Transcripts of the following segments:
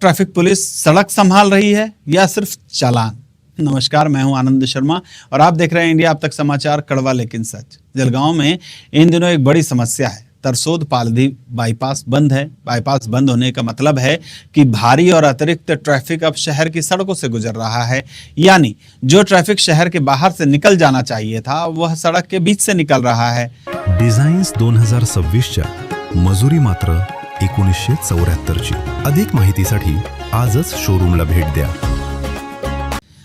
Traffic police सड़क संभाल रही है या सिर्फ चालान? नमस्कार, मैं हूं आनंद शर्मा और आप देख रहे हैं इंडिया अब तक समाचार, कड़वा लेकिन सच। जलगांव में इन दिनों एक बड़ी समस्या है। तरसोद पालधी बाईपास बंद है। बाईपास बंद होने का मतलब है कि भारी और अतिरिक्त ट्रैफिक अब शहर की सड़कों से गुजर रहा है। यानी जो ट्रैफिक शहर के बाहर से निकल जाना चाहिए था, वह सड़क के बीच से निकल रहा है। डिझाईन्स 2026च्या मजुरी मात्र 1974ची। अधिक माहितीसाठी आजच शोरूमला भेट द्या।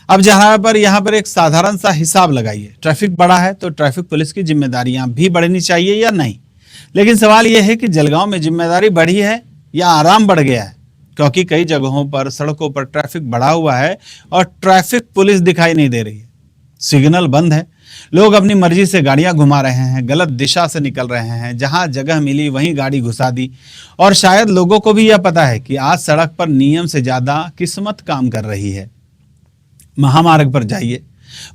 अब यहाँ पर एक साधारण सा हिसाब लगाइए। ट्रैफिक बढ़ा है तो ट्रैफिक पुलिस की जिम्मेदारियां भी बढ़नी चाहिए या नहीं? लेकिन सवाल यह है कि जलगांव में जिम्मेदारी बढ़ी है या आराम बढ़ गया है? क्योंकि कई जगहों पर सड़कों पर ट्रैफिक बढ़ा हुआ है और ट्रैफिक पुलिस दिखाई नहीं दे रही है। सिग्नल बंद है, लोग अपनी मर्जी से गाड़ियां घुमा रहे हैं, गलत दिशा से निकल रहे हैं, जहां जगह मिली वहीं गाड़ी घुसा दी। और शायद लोगों को भी यह पता है कि आज सड़क पर नियम से ज्यादा किस्मत काम कर रही है। महामार्ग पर जाइए,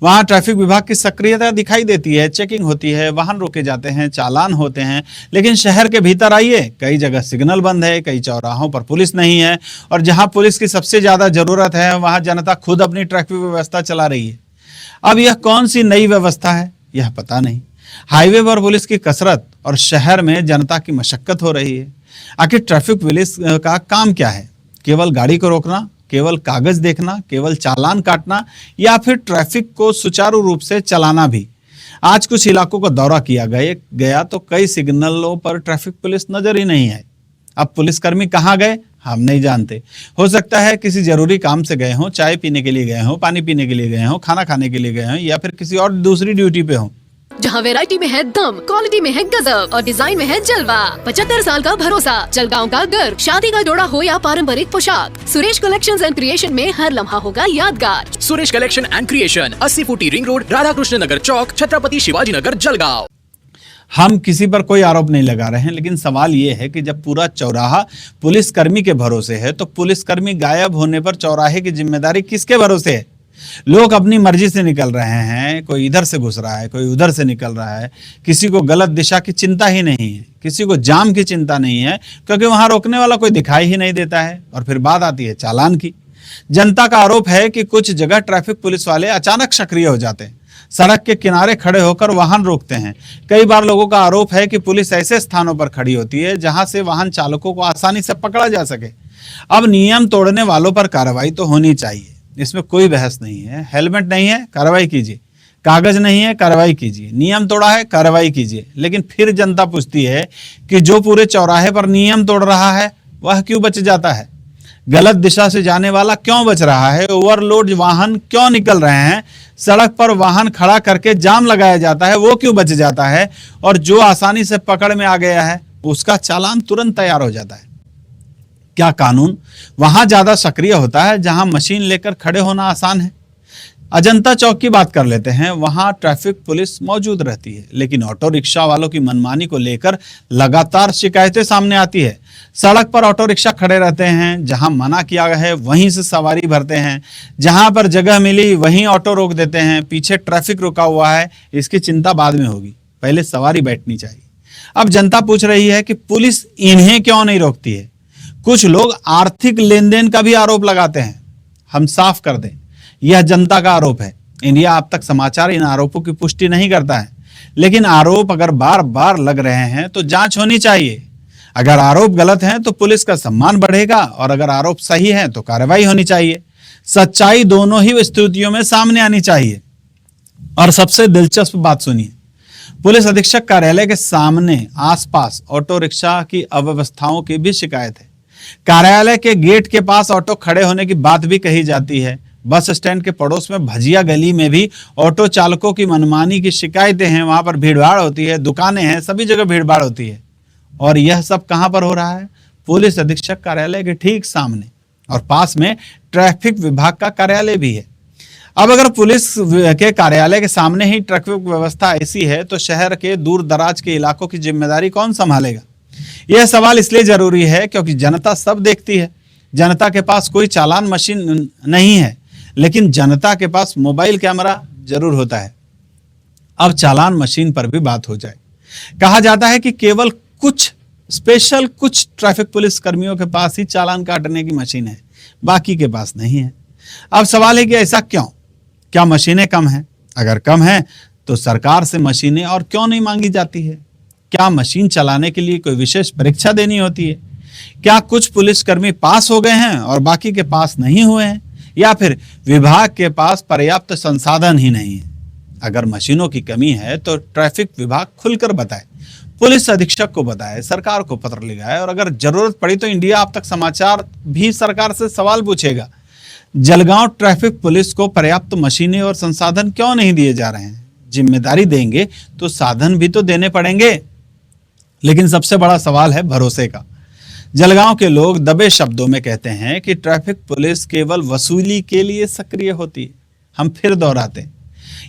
वहां ट्रैफिक विभाग की सक्रियता दिखाई देती है, चेकिंग होती है, वाहन रोके जाते हैं, चालान होते हैं। लेकिन शहर के भीतर आइए, कई जगह सिग्नल बंद है, कई चौराहों पर पुलिस नहीं है, और जहां पुलिस की सबसे ज्यादा जरूरत है वहां जनता खुद अपनी ट्रैफिक व्यवस्था चला रही है। अब यह कौन सी नई व्यवस्था है, यह पता नहीं। हाईवे पर पुलिस की कसरत और शहर में जनता की मशक्कत हो रही है। आखिर ट्रैफिक पुलिस का काम क्या है? केवल गाड़ी को रोकना, केवल कागज देखना, केवल चालान काटना, या फिर ट्रैफिक को सुचारू रूप से चलाना भी? आज कुछ इलाकों का दौरा किया गया तो कई सिग्नलों पर ट्रैफिक पुलिस नजर ही नहीं आई। अब पुलिसकर्मी कहाँ गए हम नहीं जानते। हो सकता है किसी जरूरी काम से गए हों, चाय पीने के लिए गए हों, पानी पीने के लिए गए हों, खाना खाने के लिए गए हों, या फिर किसी और दूसरी ड्यूटी पे हों। जहाँ वैरायटी में है दम, क्वालिटी में है गजब और डिजाइन में है जलवा। 75 साल का भरोसा, जलगांव का गर्व। शादी का जोड़ा हो या पारंपरिक पोशाक, सुरेश कलेक्शंस एंड क्रिएशन में हर लम्हा होगा यादगार। सुरेश कलेक्शन एंड क्रिएशन, 80 फुटी रिंग रोड, राधा कृष्ण नगर चौक, छत्रपति शिवाजी नगर, जलगांव। हम किसी पर कोई आरोप नहीं लगा रहे हैं, लेकिन सवाल यह है कि जब पूरा चौराहा पुलिसकर्मी के भरोसे है तो पुलिसकर्मी गायब होने पर चौराहे की जिम्मेदारी किसके भरोसे है? लोग अपनी मर्जी से निकल रहे हैं, कोई इधर से घुस रहा है, कोई उधर से निकल रहा है। किसी को गलत दिशा की चिंता ही नहीं है, किसी को जाम की चिंता नहीं है, क्योंकि वहां रोकने वाला कोई दिखाई ही नहीं देता है। और फिर बात आती है चालान की। जनता का आरोप है कि कुछ जगह ट्रैफिक पुलिस वाले अचानक सक्रिय हो जाते हैं, सड़क के किनारे खड़े होकर वाहन रोकते हैं। कई बार लोगों का आरोप है कि पुलिस ऐसे स्थानों पर खड़ी होती है जहां से वाहन चालकों को आसानी से पकड़ा जा सके। अब नियम तोड़ने वालों पर कार्रवाई तो होनी चाहिए, इसमें कोई बहस नहीं है। हेलमेट नहीं है, कार्रवाई कीजिए। कागज नहीं है, कार्रवाई कीजिए। नियम तोड़ा है, कार्रवाई कीजिए। लेकिन फिर जनता पूछती है कि जो पूरे चौराहे पर नियम तोड़ रहा है वह क्यों बच जाता है? गलत दिशा से जाने वाला क्यों बच रहा है? ओवरलोड वाहन क्यों निकल रहे हैं? सड़क पर वाहन खड़ा करके जाम लगाया जाता है, वो क्यों बच जाता है? और जो आसानी से पकड़ में आ गया है उसका चालान तुरंत तैयार हो जाता है। क्या कानून वहां ज्यादा सक्रिय होता है जहां मशीन लेकर खड़े होना आसान है? अजंता चौक की बात कर लेते हैं, वहां ट्रैफिक पुलिस मौजूद रहती है, लेकिन ऑटो रिक्शा वालों की मनमानी को लेकर लगातार शिकायतें सामने आती है। सड़क पर ऑटो रिक्शा खड़े रहते हैं, जहां मना किया गया है वहीं से सवारी भरते हैं, जहां पर जगह मिली वहीं ऑटो रोक देते हैं। पीछे ट्रैफिक रुका हुआ है, इसकी चिंता बाद में होगी, पहले सवारी बैठनी चाहिए। अब जनता पूछ रही है कि पुलिस इन्हें क्यों नहीं रोकती है? कुछ लोग आर्थिक लेन देन का भी आरोप लगाते हैं। हम साफ कर दें, यह जनता का आरोप है। इंडिया अब तक समाचार इन आरोपों की पुष्टि नहीं करता है, लेकिन आरोप अगर बार बार लग रहे हैं तो जांच होनी चाहिए। अगर आरोप गलत हैं तो पुलिस का सम्मान बढ़ेगा, और अगर आरोप सही है तो कार्रवाई होनी चाहिए। सच्चाई दोनों ही स्थितियों में सामने आनी चाहिए। और सबसे दिलचस्प बात सुनिए, पुलिस अधीक्षक कार्यालय के सामने आसपास ऑटो रिक्शा की अव्यवस्थाओं की भी शिकायत है। कार्यालय के गेट के पास ऑटो खड़े होने की बात भी कही जाती है। बस स्टैंड के पड़ोस में भजिया गली में भी ऑटो चालकों की मनमानी की शिकायतें हैं। वहां पर भीड़भाड़ होती है, दुकानें हैं, सभी जगह भीड़भाड़ होती है। और यह सब कहां पर हो रहा है? पुलिस अधीक्षक कार्यालय के ठीक सामने, और पास में ट्रैफिक विभाग का कार्यालय भी है। अब अगर पुलिस के कार्यालय के सामने ही ट्रैफिक व्यवस्था ऐसी है तो शहर के दूर दराज के इलाकों की जिम्मेदारी कौन संभालेगा? यह सवाल इसलिए जरूरी है क्योंकि जनता सब देखती है। जनता के पास कोई चालान मशीन नहीं है, लेकिन जनता के पास मोबाइल कैमरा जरूर होता है। अब चालान मशीन पर भी बात हो जाए। कहा जाता है कि केवल कुछ स्पेशल कुछ ट्रैफिक पुलिस कर्मियों के पास ही चालान काटने की मशीन है, बाकी के पास नहीं है। अब सवाल है कि ऐसा क्यों? क्या मशीनें कम हैं? अगर कम है तो सरकार से मशीनें और क्यों नहीं मांगी जाती है? क्या मशीन चलाने के लिए कोई विशेष परीक्षा देनी होती है? क्या कुछ पुलिसकर्मी पास हो गए हैं और बाकी के पास नहीं हुए हैं, या फिर विभाग के पास पर्याप्त संसाधन ही नहीं है? अगर मशीनों की कमी है तो ट्रैफिक विभाग खुलकर बताए, पुलिस अधीक्षक को बताए, सरकार को पत्र लिखाए, और अगर जरूरत पड़ी तो इंडिया अब तक समाचार भी सरकार से सवाल पूछेगा। जलगांव ट्रैफिक पुलिस को पर्याप्त मशीनें और संसाधन क्यों नहीं दिए जा रहे हैं? जिम्मेदारी देंगे तो साधन भी तो देने पड़ेंगे। लेकिन सबसे बड़ा सवाल है भरोसे का। जलगांव के लोग दबे शब्दों में कहते हैं कि ट्रैफिक पुलिस केवल वसूली के लिए सक्रिय होती है। हम फिर दोहराते हैं,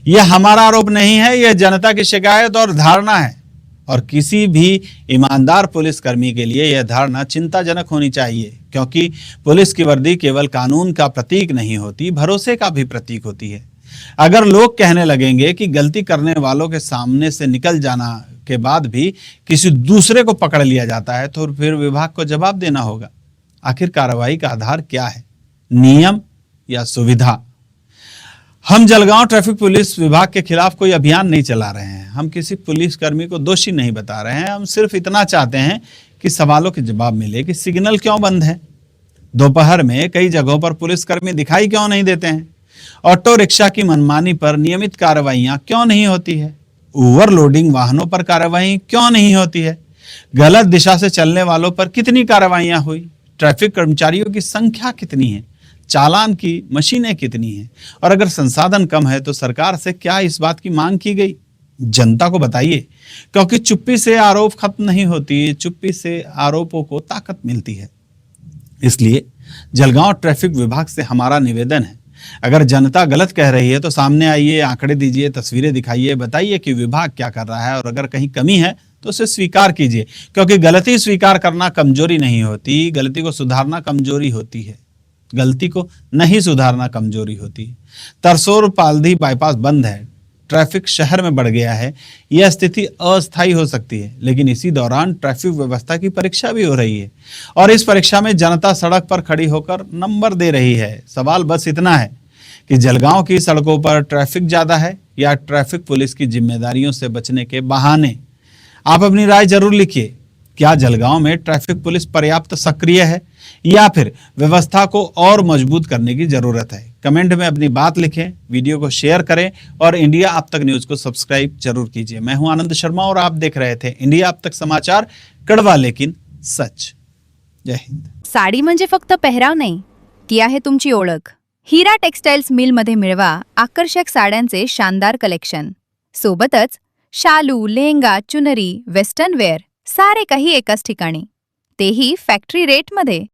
यह हमारा आरोप नहीं है, यह जनता की शिकायत और धारणा है। और किसी भी ईमानदार पुलिसकर्मी के लिए यह धारणा चिंताजनक होनी चाहिए, क्योंकि पुलिस की वर्दी केवल कानून का प्रतीक नहीं होती, भरोसे का भी प्रतीक होती है। अगर लोग कहने लगेंगे कि गलती करने वालों के सामने से निकल जाना के बाद भी किसी दूसरे को पकड़ लिया जाता है, तो फिर विभाग को जवाब देना होगा। आखिर कार्रवाई का आधार क्या है, नियम या सुविधा? हम जलगांव ट्रैफिक पुलिस विभाग के खिलाफ कोई अभियान नहीं चला रहे हैं। हम किसी पुलिसकर्मी को दोषी नहीं बता रहे हैं। हम सिर्फ इतना चाहते हैं कि सवालों के जवाब मिले कि सिग्नल क्यों बंद है, दोपहर में कई जगहों पर पुलिसकर्मी दिखाई क्यों नहीं देते हैं, ऑटो रिक्शा की मनमानी पर नियमित कार्रवाइयां क्यों नहीं होती है, ओवरलोडिंग वाहनों पर कार्रवाई क्यों नहीं होती है, गलत दिशा से चलने वालों पर कितनी कार्रवाइयां हुई, ट्रैफिक कर्मचारियों की संख्या कितनी है, चालान की मशीनें कितनी हैं, और अगर संसाधन कम है तो सरकार से क्या इस बात की मांग की गई? जनता को बताइए, क्योंकि चुप्पी से आरोप खत्म नहीं होती, चुप्पी से आरोपों को ताकत मिलती है। इसलिए जलगांव ट्रैफिक विभाग से हमारा निवेदन है, अगर जनता गलत कह रही है तो सामने आइए, आंकड़े दीजिए, तस्वीरें दिखाइए, बताइए कि विभाग क्या कर रहा है, और अगर कहीं कमी है तो उसे स्वीकार कीजिए, क्योंकि गलती स्वीकार करना कमजोरी नहीं होती, गलती को सुधारना कमजोरी होती है। गलती को नहीं सुधारना कमजोरी होती है। तरसोर पालधी बाईपास बंद है, ट्रैफिक शहर में बढ़ गया है। यह स्थिति अस्थायी हो सकती है, लेकिन इसी दौरान ट्रैफिक व्यवस्था की परीक्षा भी हो रही है, और इस परीक्षा में जनता सड़क पर खड़ी होकर नंबर दे रही है। सवाल बस इतना है कि जलगांव की सड़कों पर ट्रैफिक ज्यादा है या ट्रैफिक पुलिस की जिम्मेदारियों से बचने के बहाने? आप अपनी राय जरूर लिखिए। क्या जलगांव में ट्रैफिक पुलिस पर्याप्त सक्रिय है, या फिर व्यवस्था को और मजबूत करने की जरूरत है? कमेंट में अपनी बात लिखें, वीडियो को शेयर करें, और इंडिया अब तक न्यूज को सब्सक्राइब जरूर कीजिए। मैं हूं आनंद शर्मा और आप देख रहे थे इंडिया अब तक समाचार, कड़वा लेकिन सच। जय हिंद। साडी म्हणजे फक्त पेहराव नाही, ती आहे तुमची ओळख. हिरा टेक्सटाइल्स मिलमध्ये मिळवा आकर्षक साड्यांचे शानदार कलेक्शन. सोबतच शालू, लेहंगा, चुनरी, वेस्टर्न वेअर सारे काही एकाच ठिकाणी, तेही फॅक्टरी रेटमध्ये.